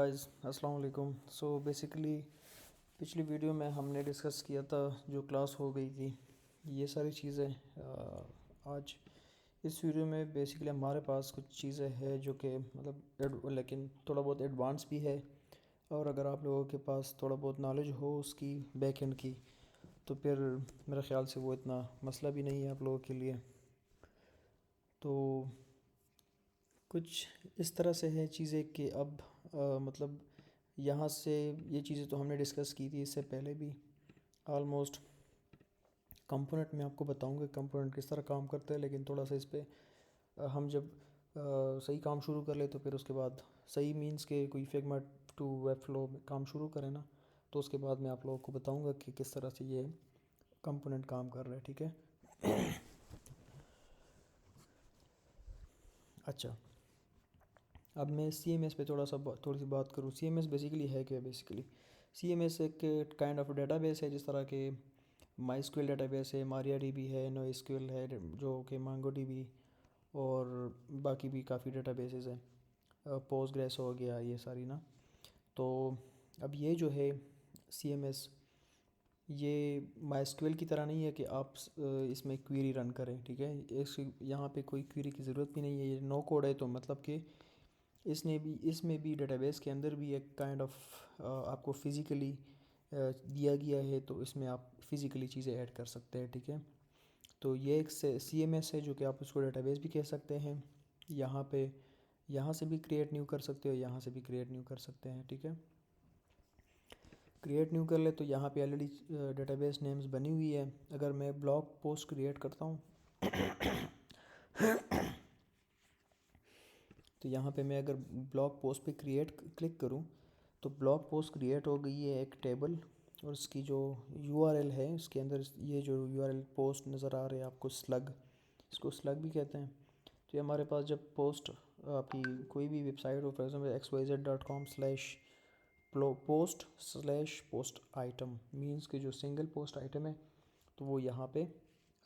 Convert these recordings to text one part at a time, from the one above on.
Guys अस्सलाम वालेकुम। So basically पिछली वीडियो में हमने डिस्कस किया था जो क्लास हो गई थी ये सारी चीज़ें। आज इस वीडियो में बेसिकली हमारे पास कुछ चीज़ें हैं जो कि लेकिन थोड़ा बहुत एडवांस भी है। और अगर आप लोगों के पास थोड़ा बहुत नॉलेज हो उसकी बैक एंड की तो फिर मेरे ख़्याल से वो इतना मसला भी नहीं है आप लोगों के लिए। तो कुछ इस तरह से है चीज़ें कि अब मतलब यहाँ से ये चीज़ें तो हमने डिस्कस की थी इससे पहले भी ऑलमोस्ट। कंपोनेंट मैं आपको बताऊंगा कंपोनेंट किस तरह काम करता है, लेकिन थोड़ा सा इस पे हम जब सही काम शुरू कर ले तो फिर उसके बाद सही मींस के कोई फिग्मा टू वेब फ्लो में काम शुरू करें ना, तो उसके बाद मैं आप लोगों को बताऊंगा कि किस तरह से ये कंपोनेंट काम कर रहा है। ठीक है। अच्छा, अब मैं CMS पे थोड़ी सी बात करूँ। CMS बेसिकली है क्या? बेसिकली CMS एक काइंड ऑफ डेटाबेस है, जिस तरह के MySQL डेटाबेस है, MariaDB है, NoSQL है जो कि MongoDB, और बाकी भी काफ़ी डेटाबेसेस हैं, पोस्टग्रेस हो गया, ये सारी ना। तो अब ये जो है CMS, ये MySQL की तरह नहीं है कि आप इसमें क्वेरी रन करें। ठीक है, इस यहाँ पे कोई क्वेरी की ज़रूरत भी नहीं है, ये नो कोड है। तो मतलब कि इसमें भी डेटाबेस के अंदर भी एक काइंड ऑफ आपको फिज़िकली दिया गया है, तो इसमें आप फिज़िकली चीज़ें ऐड कर सकते हैं। ठीक है, तो ये एक CMS है जो कि आप उसको डेटाबेस भी कह सकते हैं। यहाँ पे यहाँ से भी क्रिएट न्यू कर सकते हो, यहाँ से भी क्रिएट न्यू कर सकते हैं। ठीक है, क्रिएट न्यू कर ले तो यहाँ पे ऑलरेडी डेटाबेस नेम्स बनी हुई है। अगर मैं ब्लॉग पोस्ट क्रिएट करता हूँ तो यहाँ पे मैं अगर ब्लॉग पोस्ट पे क्रिएट क्लिक करूँ तो ब्लॉग पोस्ट क्रिएट हो गई है एक टेबल, और इसकी जो URL है उसके अंदर ये जो URL पोस्ट नज़र आ रहे हैं आपको, स्लग, इसको स्लग भी कहते हैं। तो ये हमारे पास जब पोस्ट आपकी कोई भी वेबसाइट हो, for example xyz.com/post item means के जो सिंगल पोस्ट आइटम है, तो वो यहाँ पे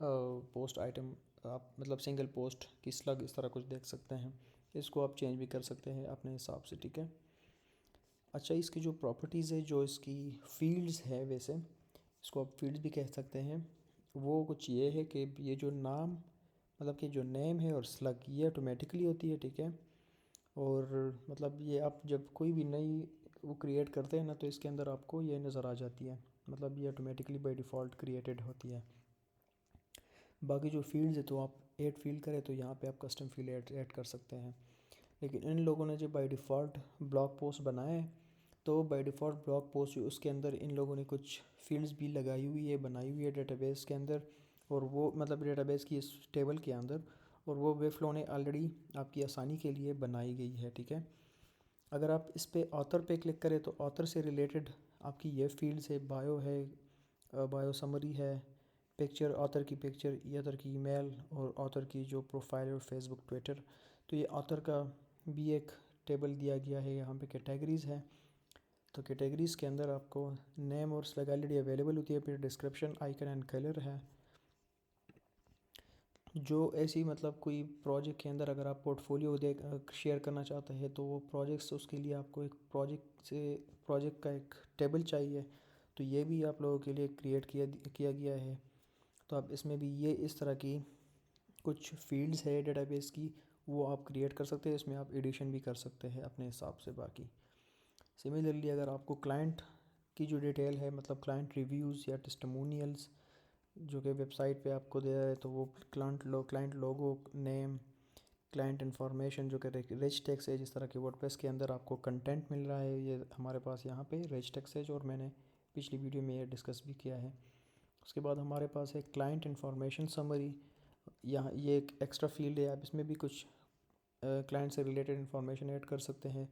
पोस्ट आइटम आप मतलब सिंगल पोस्ट की स्लग इस तरह कुछ देख सकते हैं। इसको आप चेंज भी कर सकते हैं अपने हिसाब से। ठीक है। अच्छा, इसकी जो प्रॉपर्टीज़ है, जो इसकी फील्ड्स है, वैसे इसको आप फील्ड्स भी कह सकते हैं, वो कुछ ये है कि ये जो नाम मतलब कि जो नेम है और स्लग ये ऑटोमेटिकली होती है। ठीक है, और मतलब ये आप जब कोई भी नई वो क्रिएट करते हैं ना, तो इसके अंदर आपको ये नज़र आ जाती है, मतलब ये ऑटोमेटिकली बाय डिफ़ॉल्ट क्रिएटेड होती है। बाकी जो फील्ड्स है तो आप ऐड फील्ड करें तो यहाँ पे आप कस्टम फील्ड ऐड कर सकते हैं। लेकिन इन लोगों ने जो बाय डिफ़ॉल्ट ब्लॉग पोस्ट बनाए हैं, तो बाय डिफ़ॉल्ट ब्लॉग पोस्ट उसके अंदर इन लोगों ने कुछ फील्ड्स भी लगाई हुई है, बनाई हुई है डेटाबेस के अंदर, और वो मतलब डेटाबेस की इस टेबल के अंदर, और वो वेब फ्लो ने ऑलरेडी आपकी आसानी के लिए बनाई गई है। ठीक है, अगर आप इस पे ऑथर पे क्लिक करें तो ऑथर से रिलेटेड आपकी ये फील्ड्स है, बायो है, बायो समरी है, पिक्चर, ऑथर की पिक्चर, ऑथर की ईमेल, और ऑथर की जो प्रोफाइल और फेसबुक ट्विटर। तो ये ऑथर का भी एक टेबल दिया गया है। यहाँ पे कैटेगरीज़ है, तो कैटेगरीज़ के अंदर आपको नेम और स्लैग ऑलरेडी अवेलेबल होती है। फिर डिस्क्रिप्शन, आइकन एंड कलर है। जो ऐसी मतलब कोई प्रोजेक्ट के अंदर अगर आप पोर्टफोलियो दे शेयर करना चाहते हैं, तो वो प्रोजेक्ट्स, उसके लिए आपको एक प्रोजेक्ट का एक टेबल चाहिए, तो ये भी आप लोगों के लिए क्रिएट किया गया है। तो आप इसमें भी ये इस तरह की कुछ फील्ड्स है डेटाबेस की, वो आप क्रिएट कर सकते हैं। इसमें आप एडिशन भी कर सकते हैं अपने हिसाब से। बाकी सिमिलरली अगर आपको क्लाइंट की जो डिटेल है, मतलब क्लाइंट रिव्यूज़ या टेस्टिमोनियल्स जो कि वेबसाइट पे आपको दे रहा है, तो वो क्लाइंट लोगो, नेम, क्लाइंट इन्फॉर्मेशन जो कि रिच टेक्स्ट है, जिस तरह के वर्डप्रेस के अंदर आपको कंटेंट मिल रहा है, ये हमारे पास यहाँ पे रिच टेक्स्ट है, जो और मैंने पिछली वीडियो में ये डिस्कस भी किया है। उसके बाद हमारे पास है क्लाइंट इन्फॉर्मेशन समरी। यहाँ ये एक एक्स्ट्रा फील्ड है, आप इसमें भी कुछ क्लाइंट से रिलेटेड इन्फॉर्मेशन ऐड कर सकते हैं।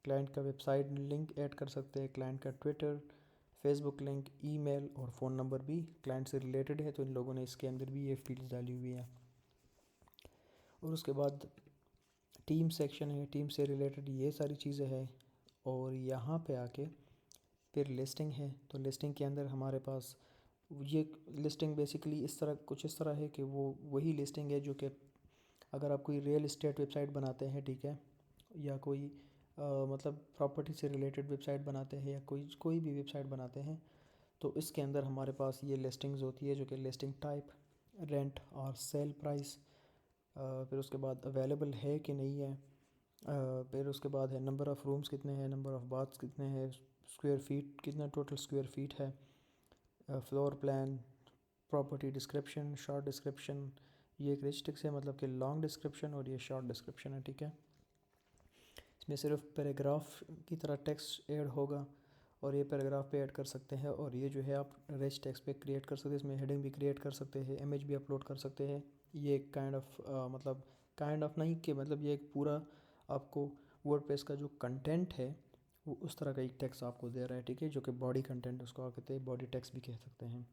क्लाइंट का वेबसाइट लिंक ऐड कर सकते हैं, क्लाइंट का ट्विटर, फेसबुक लिंक, ईमेल और फ़ोन नंबर भी क्लाइंट से रिलेटेड है, तो इन लोगों ने इसके अंदर भी ये फील्ड्स डाली हुई हैं। और उसके बाद टीम सेक्शन है, टीम से रिलेटेड ये सारी चीज़ें हैं। और यहाँ पे आके फिर लिस्टिंग है, तो लिस्टिंग के अंदर हमारे पास ये लिस्टिंग बेसिकली इस तरह है कि वो वही लिस्टिंग है जो कि अगर आप कोई रियल इस्टेट वेबसाइट बनाते हैं, ठीक है, या कोई मतलब प्रॉपर्टी से रिलेटेड वेबसाइट बनाते हैं या कोई कोई भी वेबसाइट बनाते हैं, तो इसके अंदर हमारे पास ये लिस्टिंग्स होती है, जो कि लिस्टिंग टाइप, रेंट और सेल प्राइस, फिर उसके बाद अवेलेबल है कि नहीं है, फिर उसके बाद है नंबर ऑफ़ रूम्स कितने हैं, नंबर ऑफ़ बाथ्स कितने हैं, स्क्वायर फीट कितना टोटल स्क्वायर फीट है, floor plan, property description, short description. ये एक रिच टेक्स्ट है, मतलब कि लॉन्ग डिस्क्रिप्शन, और ये शॉर्ट डिस्क्रिप्शन है, ठीक है। इसमें सिर्फ पैराग्राफ की तरह टेक्स्ट ऐड होगा, और ये पैराग्राफ पे ऐड कर सकते हैं, और ये जो है आप रिच टेक्स्ट पे क्रिएट कर सकते हैं। इसमें हेडिंग भी क्रिएट कर सकते हैं, इमेज भी अपलोड कर सकते हैं। ये एक मतलब काइंड ऑफ नहीं कि मतलब ये एक पूरा आपको वर्डप्रेस का जो कंटेंट है वो उस तरह का एक टेक्स्ट आपको दे रहा है, ठीक है, जो कि बॉडी कंटेंट उसको आप कहते हैं, बॉडी टेक्स्ट भी कह सकते हैं।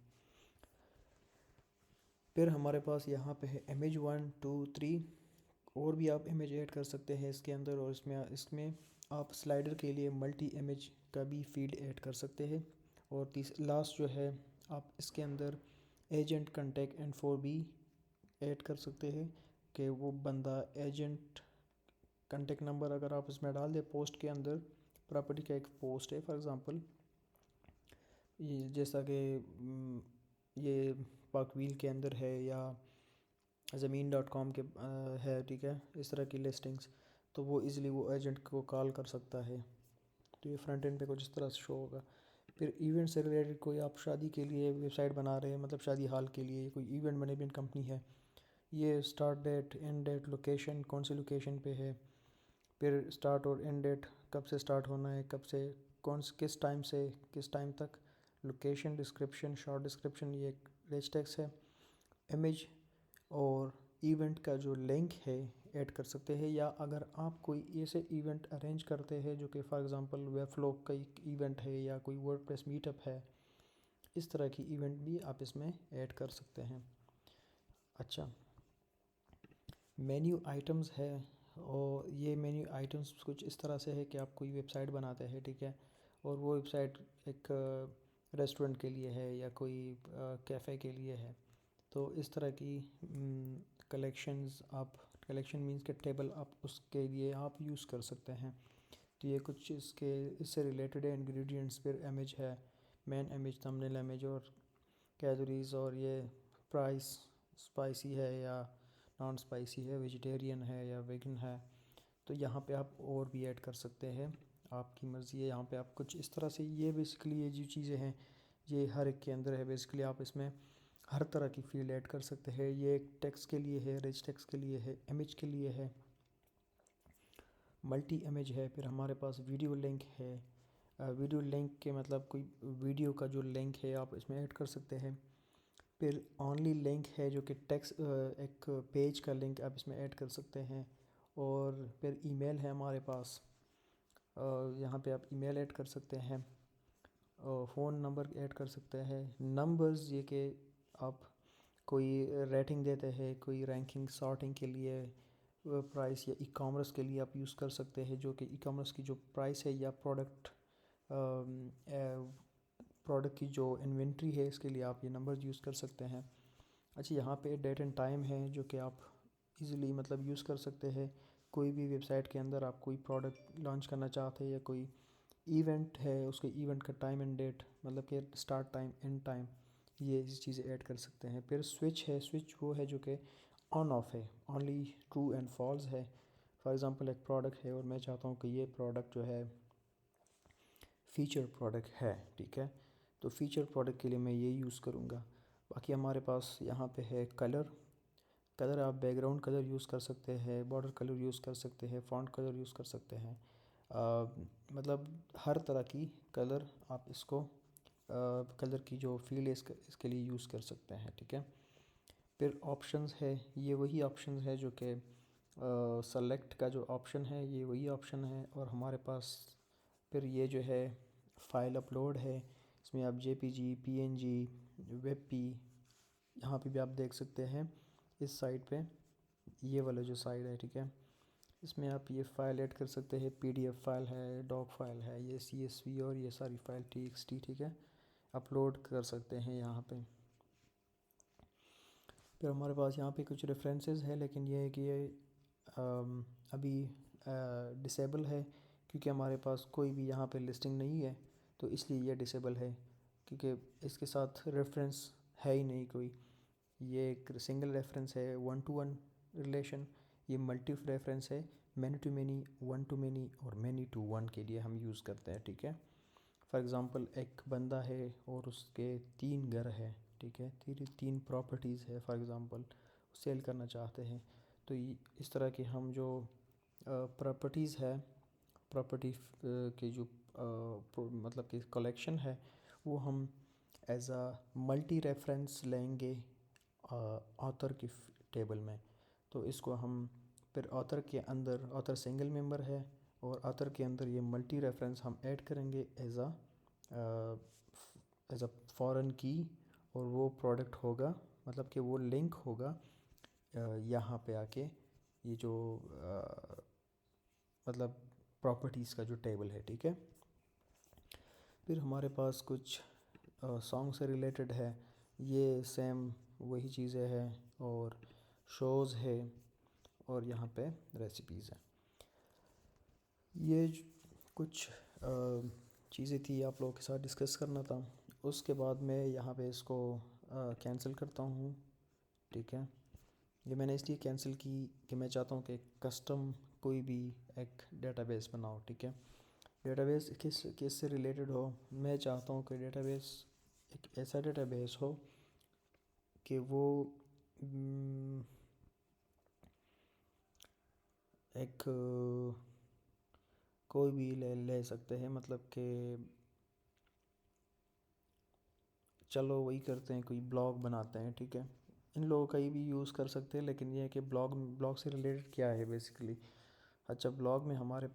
फिर हमारे पास यहाँ पे है इमेज 1 2 3, और भी आप इमेज ऐड कर सकते हैं इसके अंदर, और इसमें आप स्लाइडर के लिए मल्टी इमेज का भी फील्ड ऐड कर सकते हैं। और लास्ट जो है, आप इसके अंदर एजेंट कंटेक्ट इन्फो भी ऐड कर सकते हैं, कि वो बंदा एजेंट कंटेक्ट नंबर अगर आप इसमें डाल दें पोस्ट के अंदर, प्रॉपर्टी का एक पोस्ट है फॉर एग्ज़ाम्पल, ये जैसा कि ये पाकवील के अंदर है या ज़मीन.com के है, ठीक है, इस तरह की लिस्टिंग्स, तो वो इजीली वो एजेंट को कॉल कर सकता है। तो ये फ्रंट एंड पे कुछ इस तरह से शो होगा। फिर इवेंट से रिलेटेड कोई आप शादी के लिए वेबसाइट बना रहे हैं, मतलब शादी हाल के लिए कोई इवेंट मैनेजमेंट कंपनी है, ये start date, end date, location कौन सी लोकेशन पे है, फिर स्टार्ट और एंड डेट कब से स्टार्ट होना है, कब से किस टाइम से किस टाइम तक, लोकेशन, डिस्क्रिप्शन, शॉर्ट डिस्क्रिप्शन, ये एक रिच टेक्स्ट है, इमेज, और इवेंट का जो लिंक है ऐड कर सकते हैं। या अगर आप कोई ऐसे इवेंट अरेंज करते हैं जो कि फॉर एग्जांपल वेबफ्लो का एक इवेंट है या कोई वर्डप्रेस मीटअप है, इस तरह की इवेंट भी आप इसमें ऐड कर सकते हैं। अच्छा, मेन्यू आइटम्स है, और ये मेन्यू आइटम्स कुछ इस तरह से है कि आप कोई वेबसाइट बनाते हैं, ठीक है, और वो वेबसाइट एक रेस्टोरेंट के लिए है या कोई कैफ़े के लिए है, तो इस तरह की कलेक्शंस आप, कलेक्शन मींस के टेबल आप उसके लिए आप यूज़ कर सकते हैं। तो ये कुछ इससे रिलेटेड है। इंग्रेडिएंट्स, फिर इमेज है, मेन इमेज, थंबनेल इमेज, और कैलोरीज, और ये प्राइस, स्पाइसी है या नॉन स्पाइसी है, वेजिटेरियन है या वेगन है। तो यहाँ पे आप और भी ऐड कर सकते हैं, आपकी मर्ज़ी है। यहाँ पे आप कुछ इस तरह से, ये बेसिकली ये जो चीज़ें हैं ये हर एक के अंदर है। बेसिकली आप इसमें हर तरह की फील्ड ऐड कर सकते हैं। ये एक टेक्स्ट के लिए है, रिच टेक्स्ट के लिए है, इमेज के लिए है, मल्टी इमेज है। फिर हमारे पास वीडियो लिंक है, वीडियो लिंक के मतलब कोई वीडियो का जो लिंक है आप इसमें ऐड कर सकते हैं। फिर ऑनली लिंक है, जो कि टेक्स्ट एक पेज का लिंक आप इसमें ऐड कर सकते हैं। और फिर ईमेल है हमारे पास, यहाँ पे आप ईमेल ऐड कर सकते हैं, फ़ोन नंबर ऐड कर सकते हैं, नंबर्स, ये कि आप कोई रेटिंग देते हैं, कोई रैंकिंग सॉर्टिंग के लिए, प्राइस, या ई कॉमर्स के लिए आप यूज़ कर सकते हैं, जो कि ई कॉमर्स की जो प्राइस है या प्रोडक्ट की जो इन्वेंट्री है, इसके लिए आप ये नंबर यूज़ कर सकते हैं। अच्छा, यहाँ पे डेट एंड टाइम है, जो कि आप इजीली मतलब यूज़ कर सकते हैं। कोई भी वेबसाइट के अंदर आप कोई प्रोडक्ट लॉन्च करना चाहते हैं या कोई इवेंट है, उसके इवेंट का टाइम एंड डेट, मतलब कि स्टार्ट टाइम, एंड टाइम, ये चीज़ें ऐड कर सकते हैं। फिर स्विच है, स्विच वो है जो कि ऑन ऑफ है, ओनली ट्रू एंड फॉल्स है। फॉर एग्ज़ाम्पल एक प्रोडक्ट है और मैं चाहता हूँ कि ये प्रोडक्ट जो है फ़ीचर प्रोडक्ट है, ठीक है, तो फ़ीचर प्रोडक्ट के लिए मैं ये यूज़ करूँगा। बाकी हमारे पास यहाँ पे है कलर, कलर आप बैकग्राउंड कलर यूज़ कर सकते हैं, बॉर्डर कलर यूज़ कर सकते हैं, फ़ॉन्ट कलर यूज़ कर सकते हैं, मतलब हर तरह की कलर आप इसको कलर की जो फील्ड है इसके लिए यूज़ कर सकते हैं, ठीक है। फिर ऑप्शंस है, ये वही ऑप्शंस है जो कि सेलेक्ट का जो ऑप्शन है, ये वही ऑप्शन है। और हमारे पास फिर ये जो है फ़ाइल अपलोड है, इसमें आप जेपीजी, पीएनजी, वेबपी, यहाँ पे भी आप देख सकते हैं इस साइट पे, ये वाला जो साइट है, ठीक है, इसमें आप ये फ़ाइल ऐड कर सकते हैं। पीडीएफ फाइल है, डॉक फाइल है, ये सीएसवी, और ये सारी फाइल टीएक्सटी, ठीक है, अपलोड कर सकते हैं यहाँ पे। फिर हमारे पास यहाँ पे कुछ रेफरेंसेस है, लेकिन ये है कि ये अभी डिसेबल है, क्योंकि हमारे पास कोई भी यहाँ पे लिस्टिंग नहीं है, तो इसलिए ये डिसेबल है, क्योंकि इसके साथ रेफरेंस है ही नहीं कोई। ये एक सिंगल रेफरेंस है, वन टू वन रिलेशन। ये मल्टी रेफरेंस है, many to many, one to many और मैनी टू वन के लिए हम यूज़ करते हैं, ठीक है। फॉर एग्ज़ाम्पल एक बंदा है और उसके 3 घर है, ठीक है, तीन प्रॉपर्टीज़ है फॉर एग्ज़ाम्पल, सेल करना चाहते हैं। तो इस तरह के हम जो प्रॉपर्टीज़ है, प्रॉपर्टी की जो मतलब कि कलेक्शन है, वो हम एज आ मल्टी रेफरेंस लेंगे ऑथर की टेबल में। तो इसको हम फिर ऑथर के अंदर, ऑथर सिंगल मेंबर है और ऑथर के अंदर ये मल्टी रेफरेंस हम ऐड करेंगे एज अ फॉरेन की, और वो प्रोडक्ट होगा, मतलब कि वो लिंक होगा यहाँ पे आके, ये जो मतलब प्रॉपर्टीज़ का जो टेबल है, ठीक है। फिर हमारे पास कुछ सॉन्ग से रिलेटेड है, ये सेम वही चीज़ें हैं, और शोज़ है, और यहाँ पे रेसिपीज़ हैं। ये कुछ चीज़ें थी आप लोगों के साथ डिस्कस करना था। उसके बाद मैं यहाँ पे इसको कैंसिल करता हूँ, ठीक है। ये मैंने इसलिए कैंसिल की कि मैं चाहता हूँ कि कस्टम कोई भी एक डेटाबेस बनाओ, ठीक है। डेटाबेस किस से रिलेटेड हो, मैं चाहता हूँ कि डेटाबेस एक ऐसा डेटाबेस हो कि वो एक कोई भी ले सकते हैं, मतलब कि चलो वही करते हैं, कोई ब्लॉग बनाते हैं, ठीक है। इन लोगों का ही भी यूज़ कर सकते हैं, लेकिन ये है कि ब्लॉग से रिलेटेड क्या है बेसिकली। अच्छा, ब्लॉग में हमारे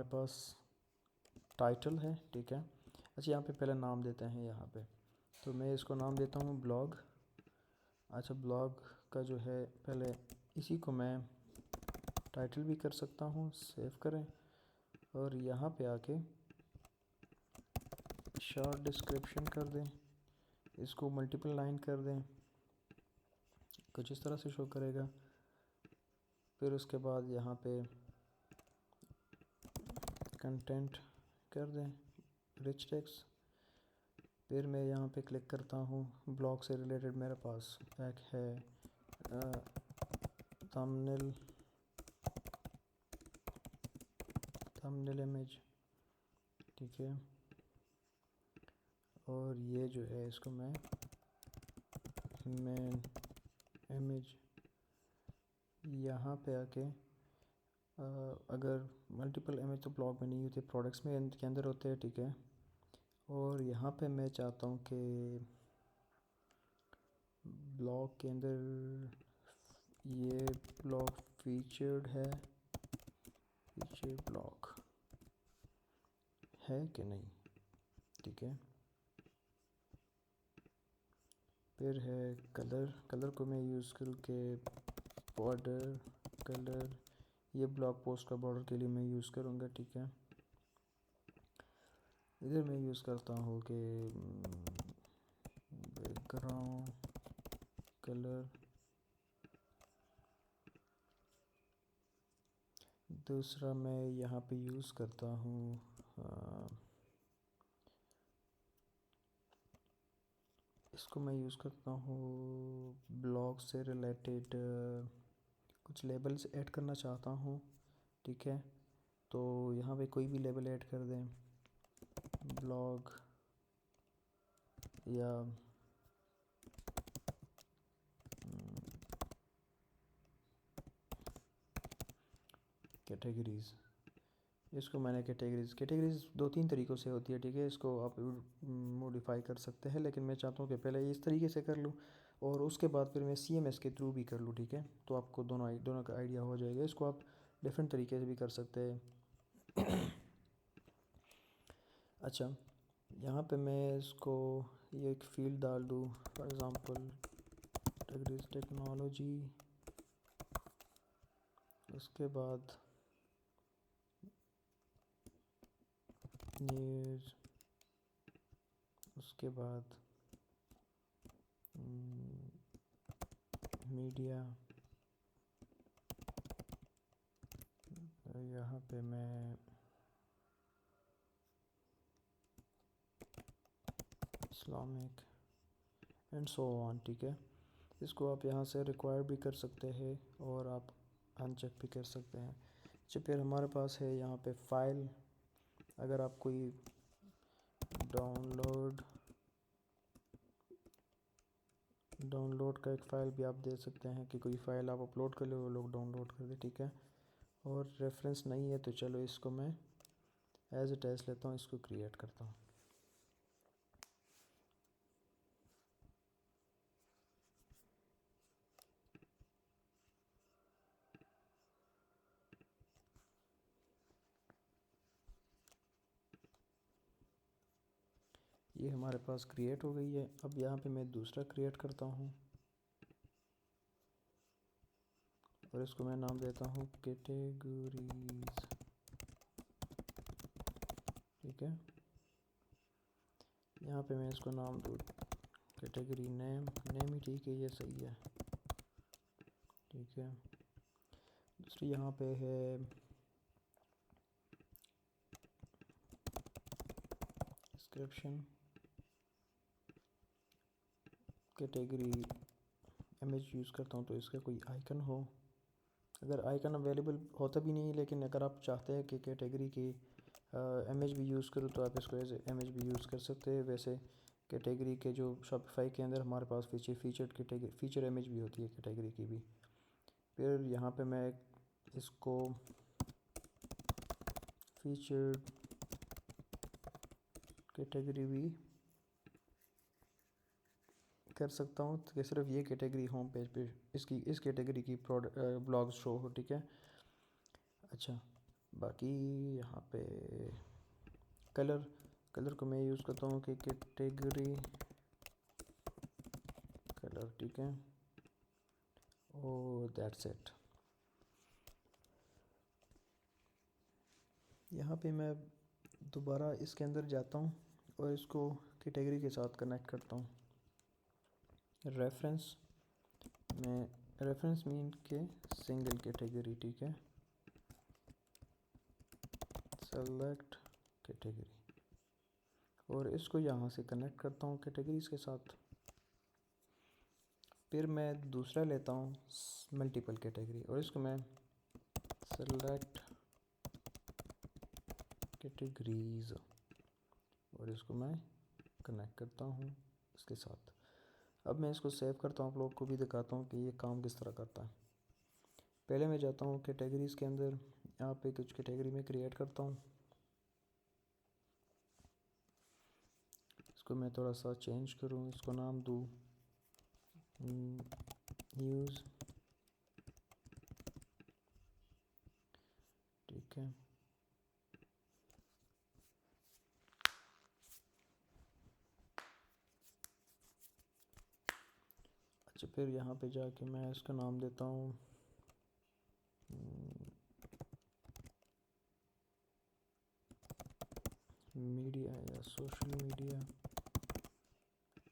पास टाइटल है, ठीक है। अच्छा, यहाँ पे पहले नाम देते हैं यहाँ पे, तो मैं इसको नाम देता हूँ ब्लॉग। अच्छा, ब्लॉग का जो है पहले इसी को मैं टाइटल भी कर सकता हूँ, सेव करें, और यहाँ पे आके शॉर्ट डिस्क्रिप्शन कर दें, इसको मल्टीपल लाइन कर दें, कुछ इस तरह से शो करेगा। फिर उसके बाद यहाँ पे कंटेंट कर दें, रिच टेक्स्ट। फिर मैं यहाँ पे क्लिक करता हूँ, ब्लॉग से रिलेटेड मेरे पास एक है थंबनेल इमेज, ठीक है। और ये जो है इसको मैं मेन इमेज, यहाँ पे आके अगर मल्टीपल इमेज तो ब्लॉग में नहीं होते, प्रोडक्ट्स में के अंदर होते हैं, ठीक है। और यहाँ पे मैं चाहता हूँ कि ब्लॉग के अंदर ये ब्लॉग फीचर्ड है, फीचर ब्लॉग है कि नहीं, ठीक है। फिर है कलर को मैं यूज़ करूँ कि बॉर्डर कलर, ये ब्लॉग पोस्ट का बॉर्डर के लिए मैं यूज़ करूँगा, ठीक है। इधर मैं यूज़ करता हूँ कि बैकग्राउंड कलर, दूसरा मैं यहाँ पे यूज़ करता हूँ इसको मैं यूज़ करता हूँ ब्लॉग से रिलेटेड कुछ लेबल्स ऐड करना चाहता हूँ, ठीक है। तो यहाँ पे कोई भी लेबल ऐड कर दें, ब्लॉग या कैटेगरीज़। इसको मैंने कैटेगरीज़ 2-3 तरीक़ों से होती है, ठीक है। इसको आप मॉडिफाई कर सकते हैं, लेकिन मैं चाहता हूँ कि पहले इस तरीके से कर लूँ और उसके बाद फिर मैं CMS के थ्रू भी कर लूँ, ठीक है। तो आपको दोनों का आइडिया हो जाएगा। इसको आप डिफरेंट तरीके से भी कर सकते हैं। अच्छा, यहाँ पे मैं इसको ये एक फील्ड डाल दूँ, फॉर एग्ज़ाम्पल टेक्नोलॉजी, उसके बाद न्यूज़, उसके बाद मीडिया, यहाँ पे मैं इस्लामिक एंड सो ऑन, ठीक है। इसको आप यहाँ से रिक्वायर भी कर सकते हैं और आप अनचेक भी कर सकते हैं। अच्छा, फिर हमारे पास है यहाँ पे फ़ाइल। अगर आप कोई डाउनलोड का एक फ़ाइल भी आप दे सकते हैं कि कोई फ़ाइल आप अपलोड कर ले, वो लोग डाउनलोड कर दे, ठीक है। और रेफरेंस नहीं है तो चलो इसको मैं एज ए टेस्ट लेता हूँ, इसको क्रिएट करता हूँ। ये हमारे पास क्रिएट हो गई है। अब यहाँ पे मैं दूसरा क्रिएट करता हूँ और इसको मैं नाम देता हूँ कैटेगरीज, ठीक है। यहाँ पे मैं इसको नाम दूँ कैटेगरी नेम ही ठीक है, ये सही है, ठीक है। दूसरी यहाँ पे है डिस्क्रिप्शन, कैटेगरी इमेज यूज़ करता हूँ तो इसका कोई आइकन हो। अगर आइकन अवेलेबल होता भी नहीं, लेकिन अगर आप चाहते हैं कि कैटेगरी की इमेज भी यूज़ करूँ तो आप इसको एज इमेज भी यूज़ कर सकते हैं। वैसे कैटेगरी के जो शॉपिफाई के अंदर हमारे पास फीचर इमेज भी होती है कैटेगरी की भी। फिर यहाँ पे मैं इसको फीचर कैटेगरी भी कर सकता हूँ कि सिर्फ ये कैटेगरी होम पेज पे इस कैटेगरी की ब्लॉग्स शो हो, ठीक है। अच्छा, बाकी यहाँ पे कलर को मैं यूज़ करता हूँ कि कैटेगरी कलर, ठीक है। और दैट्स इट। यहाँ पे मैं दोबारा इसके अंदर जाता हूँ और इसको कैटेगरी के साथ कनेक्ट करता हूँ। रेफरेंस मीन के सिंगल कैटेगरी, ठीक है। सेलेक्ट कैटेगरी और इसको यहाँ से कनेक्ट करता हूँ कैटेगरीज के साथ। फिर मैं दूसरा लेता हूँ मल्टीपल कैटेगरी और इसको मैं सेलेक्ट कैटेगरीज और इसको मैं कनेक्ट करता हूँ इसके साथ। अब मैं इसको सेव करता हूँ, आप लोग को भी दिखाता हूँ कि ये काम किस तरह करता है। पहले मैं जाता हूँ कैटेगरीज़ के अंदर, यहाँ पे कुछ कैटेगरी में क्रिएट करता हूँ। इसको मैं थोड़ा सा चेंज करूँ, इसको नाम दूँ न्यूज़, ठीक है। अच्छा, फिर यहाँ पे जाके मैं इसका नाम देता हूँ मीडिया या सोशल मीडिया,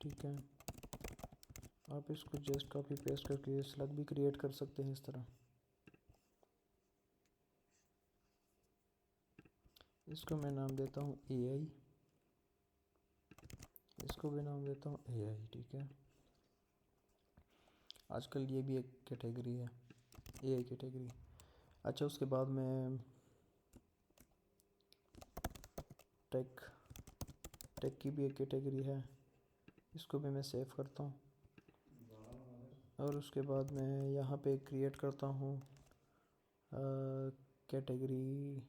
ठीक है। आप इसको जस्ट कॉपी पेस्ट करके स्लग भी क्रिएट कर सकते हैं इस तरह। इसको मैं नाम देता हूँ AI, इसको भी नाम देता हूँ AI, ठीक है। आजकल ये भी एक कैटेगरी है, AI कैटेगरी। अच्छा, उसके बाद में टेक की भी एक कैटेगरी है, इसको भी मैं सेव करता हूँ। और उसके बाद मैं यहाँ पे क्रिएट करता हूँ कैटेगरी,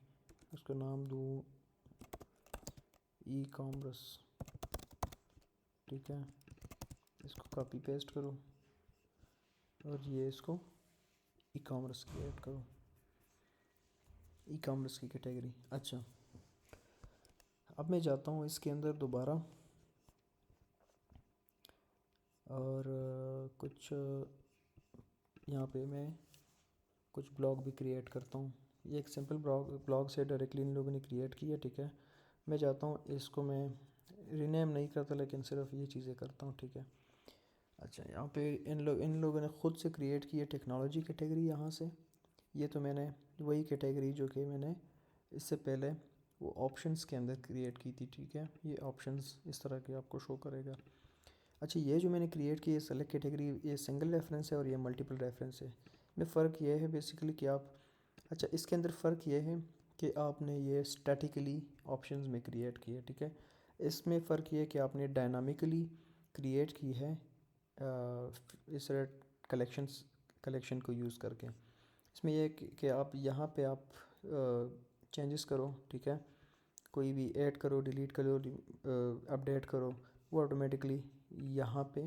उसका नाम दूँ ई-कॉमर्स, ठीक है। इसको कॉपी पेस्ट करो और ये इसको ई-कॉमर्स क्रिएट करो, ई-कॉमर्स की कैटेगरी। अच्छा, अब मैं जाता हूँ इसके अंदर दोबारा और कुछ यहाँ पे मैं कुछ ब्लॉग भी क्रिएट करता हूँ। ये एक सिंपल ब्लॉग से डायरेक्टली इन लोगों ने क्रिएट किया, ठीक है। मैं जाता हूँ, इसको मैं रीनेम नहीं करता, लेकिन सिर्फ ये चीज़ें करता हूँ, ठीक है। अच्छा, यहाँ पे इन लोगों ने ख़ुद से क्रिएट की है टेक्नोलॉजी कैटेगरी। यहाँ से ये तो मैंने वही कैटेगरी जो कि मैंने इससे पहले वो ऑप्शंस के अंदर क्रिएट की थी, ठीक है। ये ऑप्शंस इस तरह के आपको शो करेगा। अच्छा, ये जो मैंने क्रिएट की है सेलेक्ट कैटेगरी, ये सिंगल रेफरेंस है और ये मल्टीपल रेफरेंस है। में फ़र्क ये है बेसिकली कि आप, अच्छा इसके अंदर फ़र्क ये है कि आपने ये स्टैटिकली ऑप्शंस में क्रिएट किया है, ठीक है। इसमें फ़र्क ये है कि आपने डायनामिकली क्रिएट की है इस कलेक्शन को यूज़ करके। इसमें यह है कि आप यहाँ पे आप चेंजेस करो, ठीक है। कोई भी ऐड करो, डिलीट करो, अपडेट करो, वो ऑटोमेटिकली यहाँ पे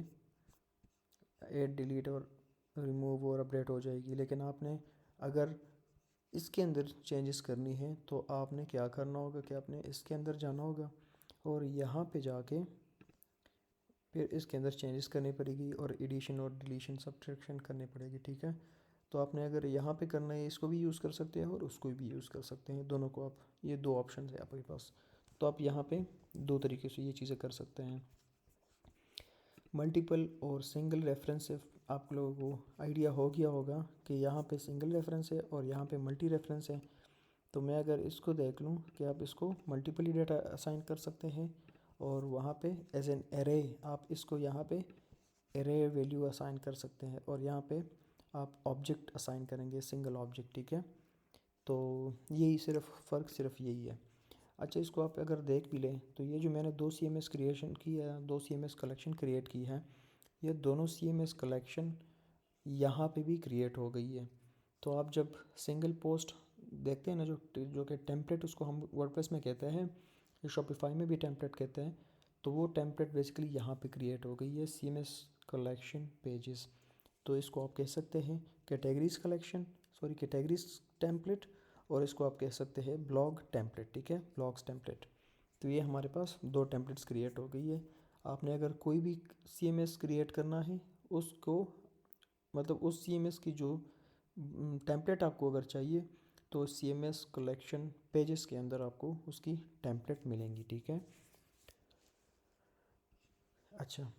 ऐड, डिलीट और रिमूव और अपडेट हो जाएगी। लेकिन आपने अगर इसके अंदर चेंजेस करनी है तो आपने क्या करना होगा कि आपने इसके अंदर जाना होगा और यहाँ पे जाके फिर इसके अंदर चेंजेस करनी पड़ेगी और एडिशन और डिलीशन सब्ट्रैक्शन करनी पड़ेगी, ठीक है। तो आपने अगर यहाँ पे करना है, इसको भी यूज़ कर सकते हैं और उसको भी यूज़ कर सकते हैं, दोनों को आप, ये दो ऑप्शन है आपके पास। तो आप यहाँ पे दो तरीके से ये चीज़ें कर सकते हैं। मल्टीपल और सिंगल रेफरेंस से आप लोगों को आइडिया हो गया होगा कि यहाँ पे सिंगल रेफरेंस है और यहाँ पे मल्टी रेफरेंस है। तो मैं अगर इसको देख लूँ कि आप इसको मल्टीपली डाटा असाइन कर सकते हैं और वहाँ पे एज एन एरे आप इसको यहाँ पे एरे वैल्यू असाइन कर सकते हैं और यहाँ पे आप ऑब्जेक्ट असाइन करेंगे, सिंगल ऑब्जेक्ट, ठीक है। तो यही सिर्फ फ़र्क सिर्फ यही है। अच्छा, इसको आप अगर देख भी लें तो ये जो मैंने दो CMS क्रिएशन की है, दो CMS कलेक्शन क्रिएट की है, ये दोनों CMS कलेक्शन यहाँ पे भी क्रिएट हो गई है। तो आप जब सिंगल पोस्ट देखते हैं ना, जो कि टेम्पलेट उसको हम वर्डप्रेस में कहते हैं, शॉपिफाई में भी टेम्पलेट कहते हैं, तो वो टेम्पलेट बेसिकली यहाँ पे क्रिएट हो गई है CMS कलेक्शन पेजेस। तो इसको आप कह सकते हैं categories collection, sorry categories template, और इसको आप कह सकते हैं ब्लॉग टेम्पलेट, ठीक है, ब्लॉग्स टेम्पलेट। तो ये हमारे पास दो टेम्पलेट्स क्रिएट हो गई है। आपने अगर कोई भी CMS क्रिएट करना है उसको, मतलब उस CMS की जो टेम्पलेट आपको अगर चाहिए तो CMS कलेक्शन पेजेस के अंदर आपको उसकी टेम्पलेट मिलेंगी, ठीक है। अच्छा,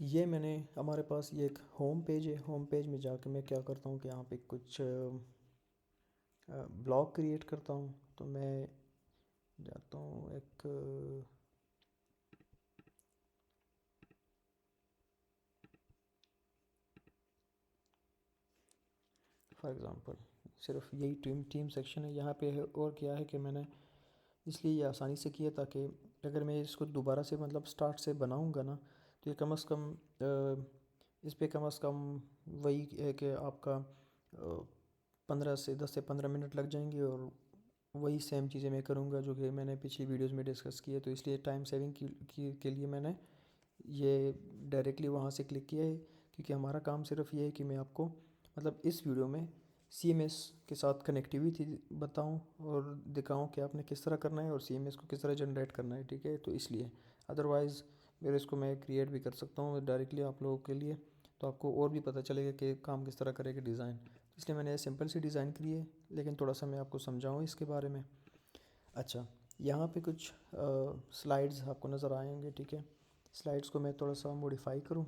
ये मैंने, हमारे पास ये एक होम पेज है। होम पेज में जाकर मैं क्या करता हूँ कि यहाँ पे कुछ ब्लॉग क्रिएट करता हूँ। तो मैं जाता हूँ एक फॉर एग्ज़ाम्पल सिर्फ यही टीम सेक्शन है यहाँ पे है। और क्या है कि मैंने इसलिए ये आसानी से किया ताकि अगर मैं इसको दोबारा से मतलब स्टार्ट से बनाऊँगा ना, तो ये कम से कम इस पे कम से कम वही है कि आपका 10 से 15 मिनट लग जाएंगे और वही सेम चीज़ें मैं करूँगा जो कि मैंने पिछली वीडियोस में डिस्कस की है। तो इसलिए टाइम सेविंग के लिए मैंने ये डायरेक्टली वहाँ से क्लिक किया है, क्योंकि हमारा काम सिर्फ ये है कि मैं आपको मतलब इस वीडियो में CMS के साथ कनेक्टिविटी बताऊं और दिखाऊं कि आपने किस तरह करना है और CMS को किस तरह जनरेट करना है, ठीक है। तो इसलिए अदरवाइज़ मेरे इसको मैं क्रिएट भी कर सकता हूँ डायरेक्टली आप लोगों के लिए, तो आपको और भी पता चलेगा कि काम किस तरह करेगा डिज़ाइन। तो इसलिए मैंने सिंपल सी डिज़ाइन की है, लेकिन थोड़ा सा मैं आपको समझाऊँ इसके बारे में। अच्छा, यहाँ पे कुछ स्लाइड्स आपको नज़र आएंगे, ठीक है। स्लाइड्स को मैं थोड़ा सा मॉडिफाई करूँ।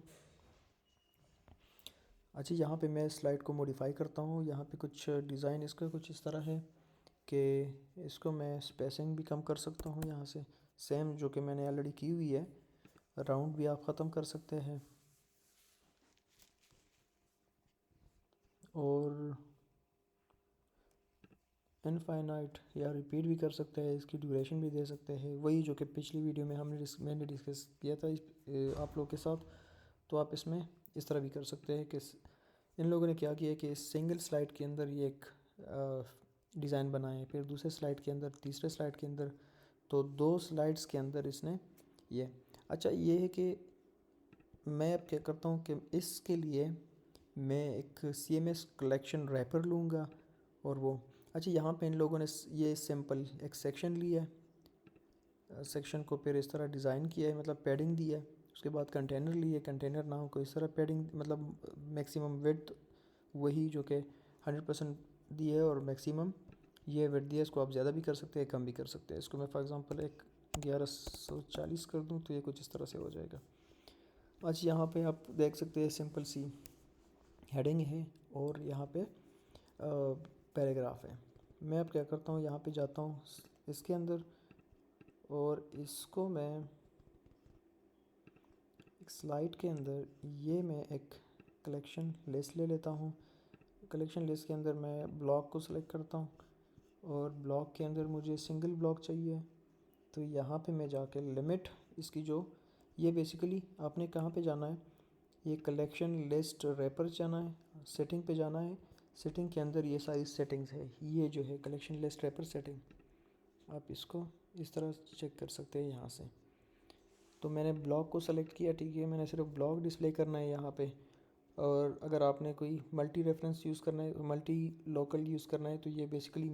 अच्छा, यहाँ पे मैं स्लाइड को मॉडिफाई करता हूँ। यहाँ पे कुछ डिज़ाइन इसका कुछ इस तरह है कि इसको मैं स्पेसिंग भी कम कर सकता हूँ यहाँ से, सेम जो कि मैंने ऑलरेडी की हुई है। राउंड भी आप ख़त्म कर सकते हैं और इनफाइनाइट या रिपीट भी कर सकते हैं, इसकी ड्यूरेशन भी दे सकते हैं, वही जो कि पिछली वीडियो में मैंने डिस्कस किया था आप लोग के साथ। तो आप इसमें इस तरह भी कर सकते हैं कि इन लोगों ने क्या किया कि सिंगल स्लाइड के अंदर ये एक डिज़ाइन बनाए, फिर दूसरे स्लाइड के अंदर, तीसरे स्लाइड के अंदर, तो 2 स्लाइड्स के अंदर इसने ये। अच्छा, ये है कि मैं अब क्या करता हूँ कि इसके लिए मैं एक CMS कलेक्शन रैपर लूँगा और वो, अच्छा यहाँ पे इन लोगों ने ये सिंपल एक सेक्शन लिया है, सेक्शन को फिर इस तरह डिज़ाइन किया है, मतलब पैडिंग दी है। उसके बाद कंटेनर लिए, कंटेनर नाम को इस तरह पैडिंग, मतलब मैक्सिमम विड्थ वही जो कि 100% दी है और मैक्सिमम ये विड्थ दिया है। इसको आप ज़्यादा भी कर सकते हैं, कम भी कर सकते हैं। इसको मैं फॉर एग्ज़ाम्पल एक 1140 कर दूँ तो ये कुछ इस तरह से हो जाएगा। आज यहाँ पे आप देख सकते हैं सिंपल सी हेडिंग है और यहाँ पे पैराग्राफ है। मैं अब क्या करता हूँ, यहाँ पे जाता हूँ इसके अंदर और इसको मैं एक स्लाइड के अंदर ये मैं एक कलेक्शन लिस्ट ले लेता हूँ। कलेक्शन लिस्ट के अंदर मैं ब्लॉक को सिलेक्ट करता हूँ और ब्लॉक के अंदर मुझे सिंगल ब्लॉक चाहिए। तो यहाँ पे मैं जाके लिमिट इसकी जो ये बेसिकली आपने कहाँ पे जाना है, ये कलेक्शन लिस्ट रैपर जाना है, सेटिंग पे जाना है। सेटिंग के अंदर ये सारी सेटिंग्स है, ये जो है कलेक्शन लिस्ट रैपर सेटिंग, आप इसको इस तरह चेक कर सकते हैं यहाँ से। तो मैंने ब्लॉक को सेलेक्ट किया, ठीक है, मैंने सिर्फ ब्लॉक डिस्प्ले करना है यहाँ पे। और अगर आपने कोई मल्टी रेफरेंस यूज़ करना है, मल्टी लोकल यूज़ करना है, तो ये बेसिकली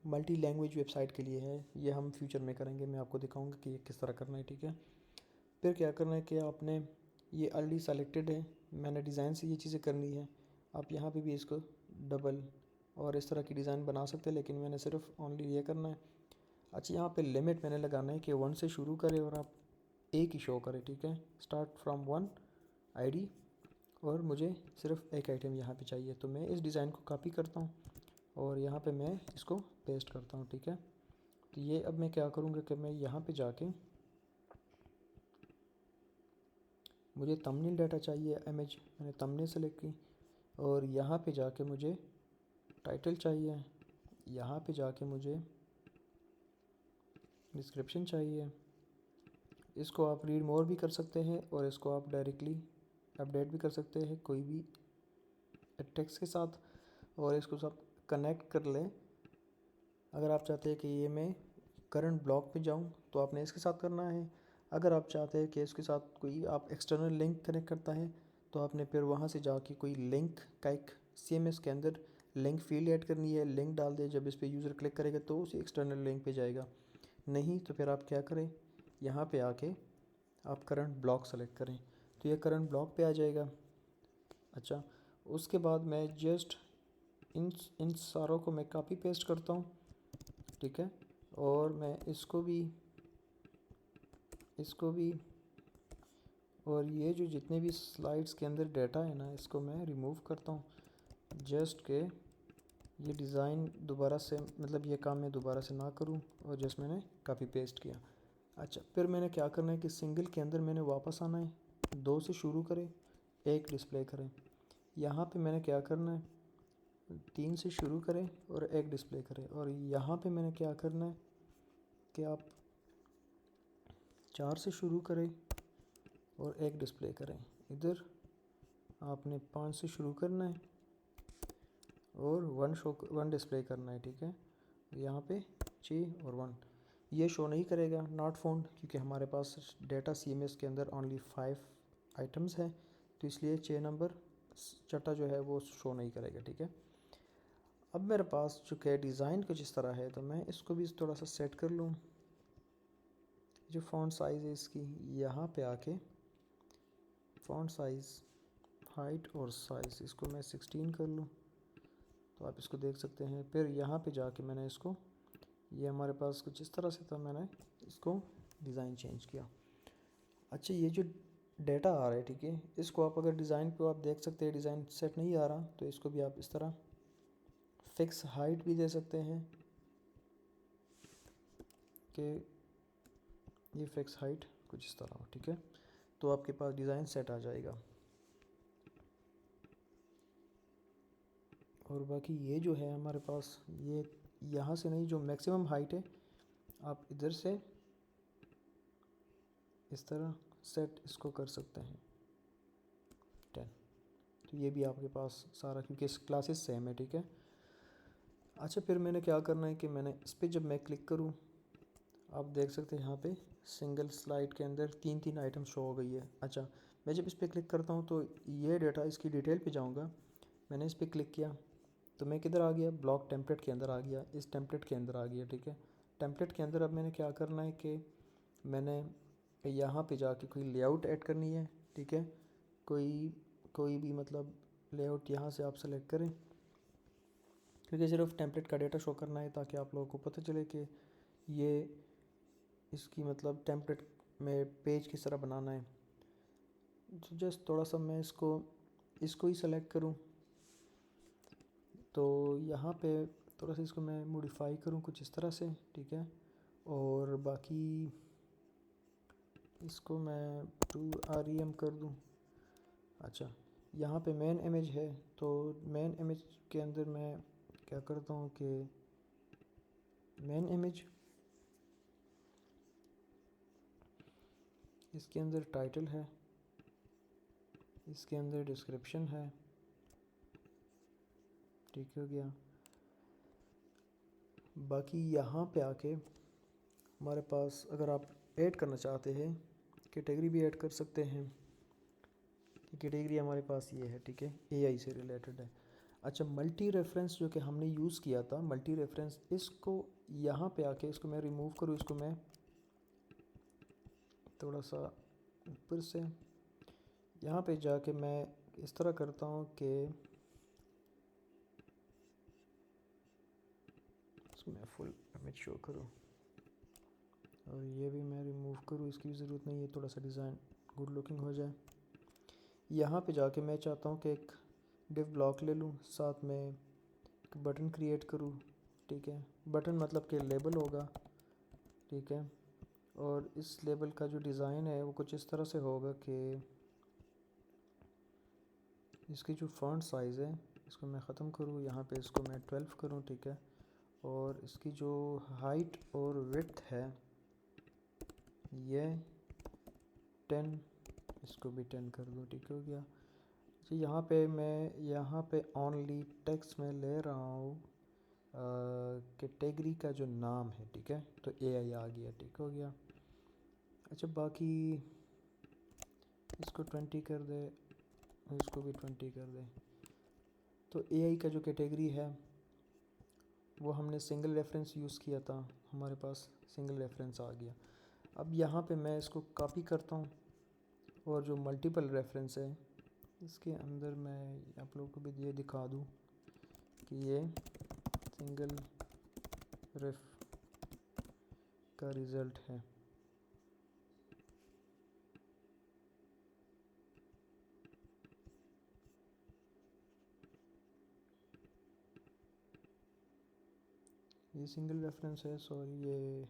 मल्टी लैंग्वेज वेबसाइट के लिए है। ये हम फ्यूचर में करेंगे, मैं आपको दिखाऊंगा कि ये किस तरह करना है, ठीक है। फिर क्या करना है कि आपने ये ऑलरेडी सेलेक्टेड है, मैंने डिज़ाइन से ये चीज़ें करनी है। आप यहाँ पे भी इसको डबल और इस तरह की डिज़ाइन बना सकते हैं, लेकिन मैंने सिर्फ ओनली ये करना है। अच्छा, यहाँ पे लिमिट मैंने लगाना है कि 1 से शुरू करे और आप एक ही शो करे, ठीक है, स्टार्ट फ्रॉम 1 आईडी, और मुझे सिर्फ एक आइटम यहाँ पे चाहिए। तो मैं इस डिज़ाइन को कॉपी करता हूँ और यहाँ पे मैं इसको पेस्ट करता हूँ, ठीक है। तो ये अब मैं क्या करूँगा कि मैं यहाँ पे जाके मुझे थंबनेल डाटा चाहिए, इमेज मैंने थंबनेल सेलेक्ट की, और यहाँ पे जाके मुझे टाइटल चाहिए, यहाँ पे जाके मुझे डिस्क्रिप्शन चाहिए। इसको आप रीड मोर भी कर सकते हैं और इसको आप डायरेक्टली अपडेट भी कर सकते हैं कोई भी टेक्स्ट के साथ, और इसको सब कनेक्ट कर लें। अगर आप चाहते हैं कि ये मैं करंट ब्लॉग पे जाऊं तो आपने इसके साथ करना है। अगर आप चाहते हैं कि इसके साथ कोई आप एक्सटर्नल लिंक कनेक्ट करता है तो आपने फिर वहाँ से जाके कोई लिंक का एक CMS के अंदर लिंक फील्ड ऐड करनी है, लिंक डाल दे, जब इस पर यूज़र क्लिक करेगा तो उसी एक्सटर्नल लिंक पे जाएगा। नहीं तो फिर आप क्या करें, यहाँ पे आके आप करंट ब्लॉक सेलेक्ट करें तो ये करंट ब्लॉक पे आ जाएगा। अच्छा, उसके बाद मैं जस्ट इन सारों को मैं कॉपी पेस्ट करता हूँ, ठीक है, और मैं इसको भी और ये जो जितने भी स्लाइड्स के अंदर डाटा है ना, इसको मैं रिमूव करता हूँ जस्ट के ये डिज़ाइन दोबारा से, मतलब ये काम मैं दोबारा से ना करूँ, और जस्ट मैंने कॉपी पेस्ट किया। अच्छा, फिर मैंने क्या करना है कि सिंगल के अंदर मैंने वापस आना है, 2 से शुरू करें, 1 डिस्प्ले करें। यहाँ पे मैंने क्या करना है, 3 से शुरू करें और 1 डिस्प्ले करें। और यहाँ पे मैंने क्या करना है कि आप 4 से शुरू करें और 1 डिस्प्ले करें। इधर आपने 5 से शुरू करना है और 1 डिस्प्ले करना है, ठीक है। यहाँ पे 6 और 1 ये शो नहीं करेगा, नॉट फाउंड, क्योंकि हमारे पास डेटा CMS के अंदर ओनली 5 आइटम्स है, तो इसलिए 6 नंबर चटा जो है वो शो नहीं करेगा, ठीक है। अब मेरे पास चूँकि डिज़ाइन कुछ इस तरह है तो मैं इसको भी थोड़ा सा सेट कर लूँ। जो फ़ॉन्ट साइज़ है इसकी, यहाँ पे आके फ़ॉन्ट साइज़, हाइट और साइज़ इसको मैं 16 कर लूँ, तो आप इसको देख सकते हैं। फिर यहाँ पे जाके मैंने इसको, ये हमारे पास कुछ इस तरह से था, मैंने इसको डिज़ाइन चेंज किया। अच्छा, ये जो डेटा आ रहा है, ठीक है, इसको आप अगर डिज़ाइन पे आप देख सकते हैं डिज़ाइन सेट नहीं आ रहा, तो इसको भी आप इस तरह फिक्स हाइट भी दे सकते हैं कि ये फिक्स हाइट कुछ इस तरह हो, ठीक है, तो आपके पास डिज़ाइन सेट आ जाएगा। और बाकी ये जो है हमारे पास, ये यहाँ से नहीं, जो मैक्सिमम हाइट है आप इधर से इस तरह सेट इसको कर सकते हैं 10। तो ये भी आपके पास सारा, क्योंकि क्लासेस सेम है, ठीक है। अच्छा, फिर मैंने क्या करना है कि मैंने इस पर जब मैं क्लिक करूँ, आप देख सकते हैं यहाँ पे सिंगल स्लाइड के अंदर 3 आइटम शो हो गई है। अच्छा, मैं जब इस पर क्लिक करता हूँ तो ये डेटा इसकी डिटेल पे जाऊँगा, मैंने इस पर क्लिक किया तो मैं किधर आ गया, ब्लॉक टेम्पलेट के अंदर आ गया, इस टेम्पलेट के अंदर आ गया, ठीक है। टेम्पलेट के अंदर अब मैंने क्या करना है कि मैंने यहाँ पे जाके कोई लेआउट ऐड करनी है, ठीक है, कोई भी मतलब लेआउट यहाँ से आप सेलेक्ट करें, क्योंकि सिर्फ टेम्पलेट का डेटा शो करना है ताकि आप लोगों को पता चले कि ये इसकी मतलब टेम्पलेट में पेज किस तरह बनाना है। तो जस्ट थोड़ा सा मैं इसको ही सेलेक्ट करूँ, तो यहाँ पे थोड़ा सा इसको मैं मॉडिफाई करूँ कुछ इस तरह से, ठीक है। और बाकी इसको मैं टू rem कर दूँ। अच्छा, यहाँ पे मेन इमेज है, तो मेन इमेज के अंदर मैं क्या करता हूँ कि मेन इमेज, इसके अंदर टाइटल है, इसके अंदर डिस्क्रिप्शन है, ठीक हो गया। बाकी यहाँ पे आके हमारे पास अगर आप ऐड करना चाहते हैं, कैटेगरी भी ऐड कर सकते हैं। कैटेगरी हमारे पास ये है, ठीक है, AI से रिलेटेड है। अच्छा, मल्टी रेफरेंस जो कि हमने यूज़ किया था, मल्टी रेफरेंस, इसको यहाँ पे आके इसको मैं रिमूव करूँ, इसको मैं थोड़ा सा ऊपर से यहाँ पे जाके मैं इस तरह करता हूँ कि इसको मैं फुल इमेज शो करूँ, और ये भी मैं रिमूव करूँ, इसकी भी ज़रूरत नहीं है, थोड़ा सा डिज़ाइन गुड लुकिंग हो जाए। यहाँ पे जाके मैं चाहता हूँ कि एक डिव ब्लॉक ले लूँ, साथ में एक बटन क्रिएट करूँ, ठीक है। बटन मतलब कि लेबल होगा, ठीक है। और इस लेबल का जो डिज़ाइन है वो कुछ इस तरह से होगा कि इसकी जो फॉन्ट साइज़ है इसको मैं ख़त्म करूँ, यहाँ पे इसको मैं 12 करूँ, ठीक है। और इसकी जो हाइट और विड्थ है ये 10, इसको भी 10 कर दूँ, ठीक हो गया जी। यहाँ पे मैं यहाँ पे ओनली टेक्स्ट में ले रहा हूँ कैटेगरी का जो नाम है, ठीक है, तो AI आ गया, ठीक हो गया। अच्छा, बाकी इसको 20 कर दे, इसको भी 20 कर दे। तो AI का जो कैटेगरी है वो हमने सिंगल रेफरेंस यूज़ किया था, हमारे पास सिंगल रेफरेंस आ गया। अब यहाँ पे मैं इसको कॉपी करता हूँ, और जो मल्टीपल रेफरेंस है इसके अंदर मैं आप लोगों को भी ये दिखा दूँ कि ये सिंगल रेफ का रिज़ल्ट है। ये सिंगल रेफरेंस है, सॉरी, ये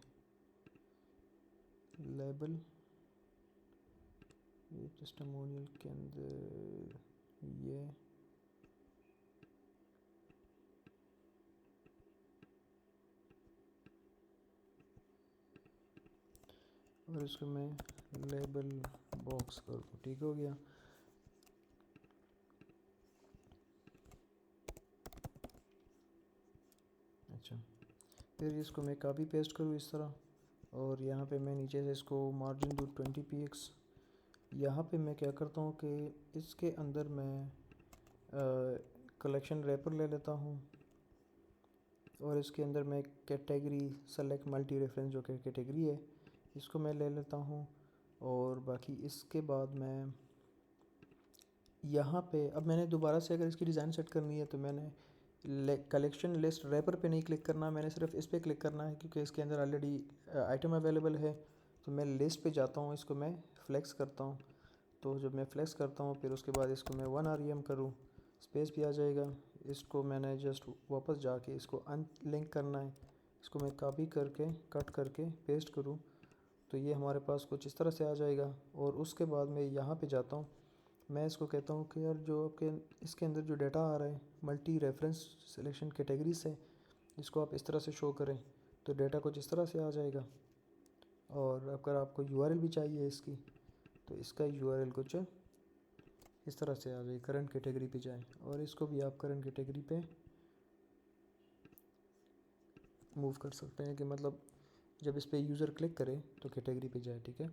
लेबल, ये टेस्टिमोनियल के अंदर ये, और इसको मैं लेबल बॉक्स कर दूँ, ठीक हो गया। अच्छा, फिर इसको मैं कॉपी पेस्ट करूँ इस तरह, और यहाँ पे मैं नीचे से इसको मार्जिन दूँ 20 px। यहाँ पे मैं क्या करता हूँ कि इसके अंदर मैं कलेक्शन रैपर ले लेता हूँ, और इसके अंदर मैं कैटेगरी सेलेक्ट मल्टी रेफरेंस जो कि कैटेगरी है इसको मैं ले लेता हूँ। और बाकी इसके बाद मैं यहाँ पे अब मैंने दोबारा से अगर इसकी डिज़ाइन सेट करनी है तो मैंने कलेक्शन लिस्ट रैपर पे नहीं क्लिक करना, मैंने सिर्फ इस पे क्लिक करना है, क्योंकि इसके अंदर ऑलरेडी आइटम अवेलेबल है। तो मैं लिस्ट पे जाता हूँ, इसको मैं फ्लेक्स करता हूँ। तो जब मैं फ्लेक्स करता हूँ फिर उसके बाद इसको मैं 1 rem करूँ, स्पेस भी आ जाएगा। इसको मैंने जस्ट वापस जाके इसको अनलिंक करना है, इसको मैं कॉपी करके कट करके पेस्ट करूँ, तो ये हमारे पास कुछ इस तरह से आ जाएगा। और उसके बाद मैं यहाँ पे जाता हूँ, मैं इसको कहता हूँ कि यार जो आपके इसके अंदर जो डाटा आ रहा है मल्टी रेफरेंस सिलेक्शन कैटेगरी से, इसको आप इस तरह से शो करें, तो डाटा कुछ इस तरह से आ जाएगा। और अगर आपको URL भी चाहिए इसकी, तो इसका URL कुछ इस तरह से आ जाए, करंट कैटेगरी पे जाए, और इसको भी आप करंट कैटेगरी पे मूव कर सकते हैं कि मतलब जब इस पे यूज़र क्लिक करे तो कैटेगरी पे जाए, ठीक है।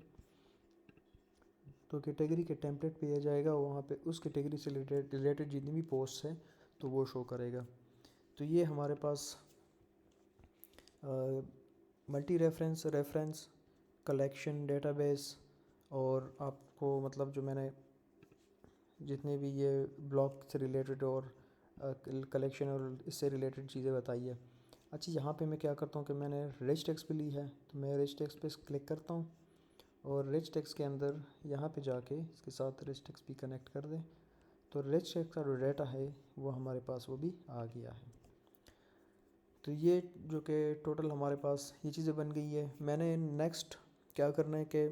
तो कैटेगरी के टेम्पलेट पे आ जाएगा, वहाँ पे उस कैटेगरी से रिलेटेड जितनी भी पोस्ट है तो वो शो करेगा। तो ये हमारे पास multi reference, reference, collection, database, और आपको मतलब जो मैंने जितने भी ये ब्लॉक से रिलेटेड और कलेक्शन और इससे रिलेटेड चीज़ें बताई है। अच्छा, यहाँ पे मैं क्या करता हूँ कि मैंने रिच टेक्स्ट भी ली है, तो मैं रिच टेक्स्ट पे क्लिक करता हूँ, और रिच टेक्स्ट के अंदर यहाँ पे जाके इसके साथ रिच टेक्स्ट भी कनेक्ट कर दें, तो रिच टेक्स्ट का जो डाटा है वो हमारे पास वो भी आ गया है। तो ये जो कि टोटल हमारे पास ये चीज़ें बन गई है। मैंने नेक्स्ट क्या करना है कि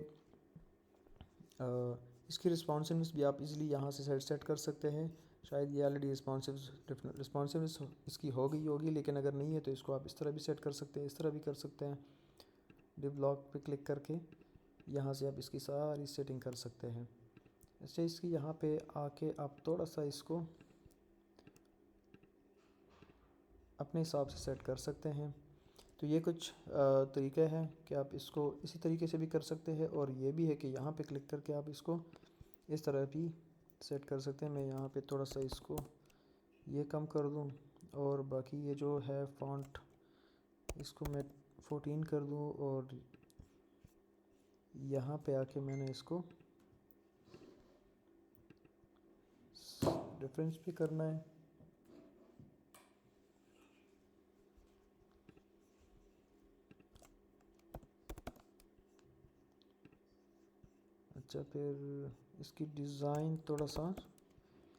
इसकी रिस्पॉन्सिवनेस भी आप इजीली यहाँ से सेट कर सकते हैं। शायद ये ऑलरेडी रिस्पॉन्सिवनेस इसकी हो गई होगी, लेकिन अगर नहीं है तो इसको आप इस तरह भी सेट कर सकते हैं, इस तरह भी कर सकते हैं। डिव ब्लॉक पे क्लिक करके यहाँ से आप इसकी सारी सेटिंग कर सकते हैं। ऐसे इसकी यहाँ पे आके आप थोड़ा सा इसको अपने हिसाब से सेट कर सकते हैं। तो ये कुछ तरीके हैं कि आप इसको इसी तरीके से भी कर सकते हैं, और ये भी है कि यहाँ पे क्लिक करके आप इसको इस तरह भी सेट कर सकते हैं। मैं यहाँ पे थोड़ा सा इसको ये कम कर दूँ, और बाकी ये जो है फ़ॉन्ट इसको मैं 14 कर दूँ, और यहाँ पे आके मैंने इसको डिफरेंस भी करना है। अच्छा, फिर इसकी डिज़ाइन थोड़ा सा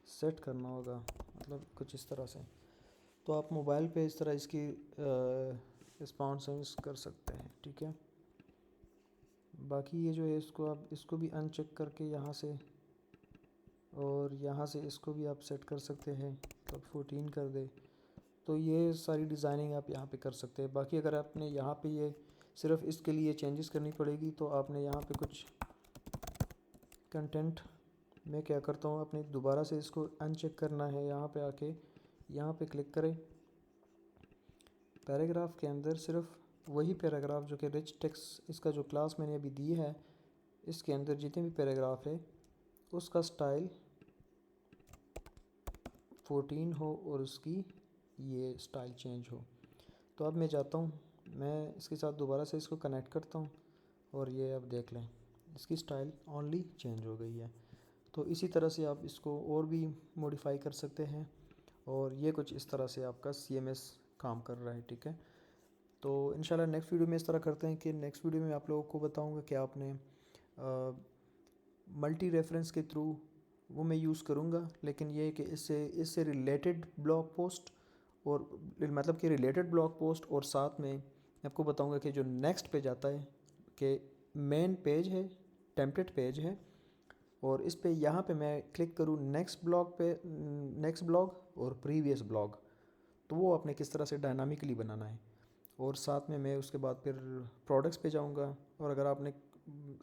सेट करना होगा, मतलब कुछ इस तरह से। तो आप मोबाइल पे इस तरह इसकी रिस्पॉन्सिव कर सकते हैं, ठीक है। बाकी ये जो है इसको आप इसको भी अनचेक करके यहाँ से, और यहाँ से इसको भी आप सेट कर सकते हैं, मतलब 14 कर दे। तो ये सारी डिज़ाइनिंग आप यहाँ पे कर सकते हैं। बाकी अगर आपने यहाँ पे ये सिर्फ इसके लिए चेंजेस करनी पड़ेगी, तो आपने यहाँ पे कुछ कंटेंट, मैं क्या करता हूँ, अपने दोबारा से इसको अनचेक करना है। यहाँ पे आके यहाँ पे क्लिक करें, पैराग्राफ के अंदर सिर्फ वही पैराग्राफ जो कि रिच टेक्स्ट इसका जो क्लास मैंने अभी दी है, इसके अंदर जितने भी पैराग्राफ है उसका स्टाइल 14 हो और उसकी ये स्टाइल चेंज हो। तो अब मैं जाता हूँ, मैं इसके साथ दोबारा से इसको कनेक्ट करता हूँ, और ये अब देख लें इसकी स्टाइल ओनली चेंज हो गई है। तो इसी तरह से आप इसको और भी मॉडिफाई कर सकते हैं, और ये कुछ इस तरह से आपका CMS काम कर रहा है, ठीक है। तो इंशाल्लाह नेक्स्ट वीडियो में इस तरह करते हैं कि नेक्स्ट वीडियो में आप लोगों को बताऊंगा कि आपने मल्टी रेफरेंस के थ्रू वो मैं यूज़ करूँगा, लेकिन ये है कि इससे रिलेटेड ब्लॉग पोस्ट, और मतलब कि रिलेटेड ब्लॉग पोस्ट, और साथ में आपको बताऊंगा कि जो नेक्स्ट पेज आता है कि मेन पेज है, टेम्पलेट पेज है, और इस पे यहाँ पे मैं क्लिक करूँ नेक्स्ट ब्लॉग पे, नेक्स्ट ब्लॉग और प्रीवियस ब्लॉग, तो वो आपने किस तरह से डायनामिकली बनाना है। और साथ में मैं उसके बाद फिर प्रोडक्ट्स पे जाऊँगा, और अगर आपने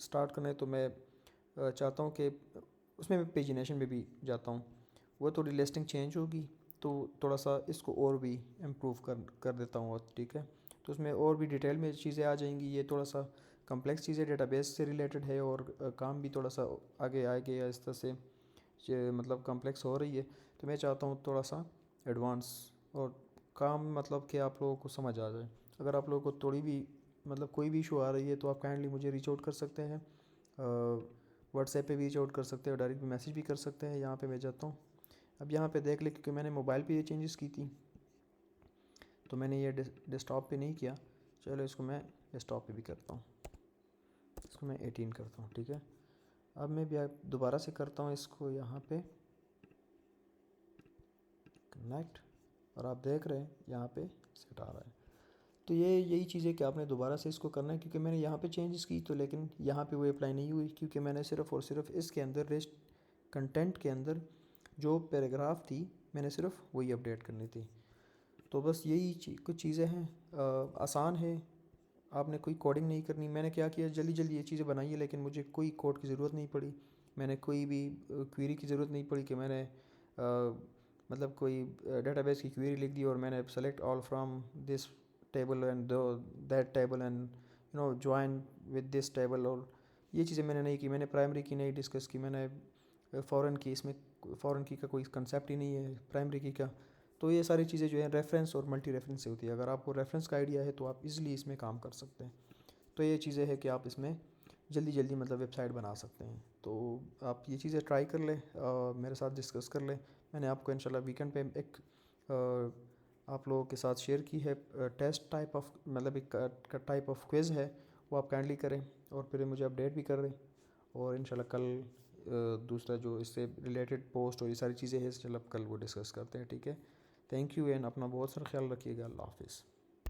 स्टार्ट करना है तो मैं चाहता हूँ कि उसमें मैं पेजिनेशन में भी जाता हूँ। वो थोड़ी लिस्टिंग चेंज होगी, तो थोड़ा सा इसको और भी इम्प्रूव कर देता हूँ, ठीक है। तो उसमें और भी डिटेल में चीज़ें आ जाएंगी। ये थोड़ा सा कम्प्लेक्स चीज़ें डेटाबेस से रिलेटेड है, और काम भी थोड़ा सा आगे आगे आहिस्ता से मतलब कम्प्लेक्स हो रही है। तो मैं चाहता हूँ थोड़ा सा एडवांस और काम, मतलब कि आप लोगों को समझ आ जाए। अगर आप लोगों को थोड़ी भी मतलब कोई भी इशू आ रही है, तो आप काइंडली मुझे रीच आउट कर सकते हैं, व्हाट्सएप पे भी रीच आउट कर सकते हैं, और डायरेक्ट मैसेज भी कर सकते हैं। यहाँ पे मैं जाता हूँ, अब यहाँ पे देख ले, क्योंकि मैंने मोबाइल पे ये चेंजेस की थी, तो मैंने ये डेस्कटॉप पे नहीं किया। चलो इसको मैं डेस्कटॉप पे भी करता हूँ, इसको मैं 18 करता हूँ, ठीक है। अब मैं भी दोबारा से करता हूँ इसको यहाँ पे कनेक्ट, और आप देख रहे हैं यहाँ पे सेट आ रहा है। तो ये यही चीज़ है कि आपने दोबारा से इसको करना है, क्योंकि मैंने यहाँ पे चेंजेस की, तो लेकिन यहाँ पे वो अप्लाई नहीं हुई, क्योंकि मैंने सिर्फ और सिर्फ इसके अंदर रिच कंटेंट के अंदर जो पैराग्राफ थी मैंने सिर्फ वही अपडेट करनी थी। तो बस यही कुछ चीज़ें हैं, आसान है, आपने कोई कोडिंग नहीं करनी। मैंने क्या किया, जल्दी जल्दी ये चीज़ें बनाई है, लेकिन मुझे कोई कोड की ज़रूरत नहीं पड़ी, मैंने कोई भी क्वेरी की ज़रूरत नहीं पड़ी कि मैंने मतलब कोई डेटाबेस की क्वेरी लिख दी और मैंने select all from this table and that table and join with this table, और ये चीज़ें मैंने नहीं की। मैंने प्राइमरी की नहीं डिस्कस की, मैंने फ़ॉरेन की, इसमें फ़ॉरेन की का कोई कंसेप्ट ही नहीं है, प्राइमरी की का। तो ये सारी चीज़ें जो है रेफरेंस और मल्टी रेफरेंस से होती है। अगर आपको रेफरेंस का आइडिया है तो आप इजीली इसमें काम कर सकते हैं। तो ये चीज़ें हैं कि आप इसमें जल्दी जल्दी मतलब वेबसाइट बना सकते हैं। तो आप ये चीज़ें ट्राई कर लें, मेरे साथ डिस्कस कर लें। मैंने आपको इंशाल्लाह वीकेंड पे एक आप लोगों के साथ शेयर की है टेस्ट टाइप ऑफ, मतलब एक टाइप ऑफ क्विज़ है, वो आप काइंडली करें और फिर मुझे अपडेट भी करें, और इंशाल्लाह कल दूसरा जो इससे रिलेटेड पोस्ट और ये सारी चीज़ें हैं चल अब कल वो डिस्कस करते हैं, ठीक है। थैंक यू एंड अपना बहुत सारा ख्याल रखिएगा। अल्लाह हाफिज़।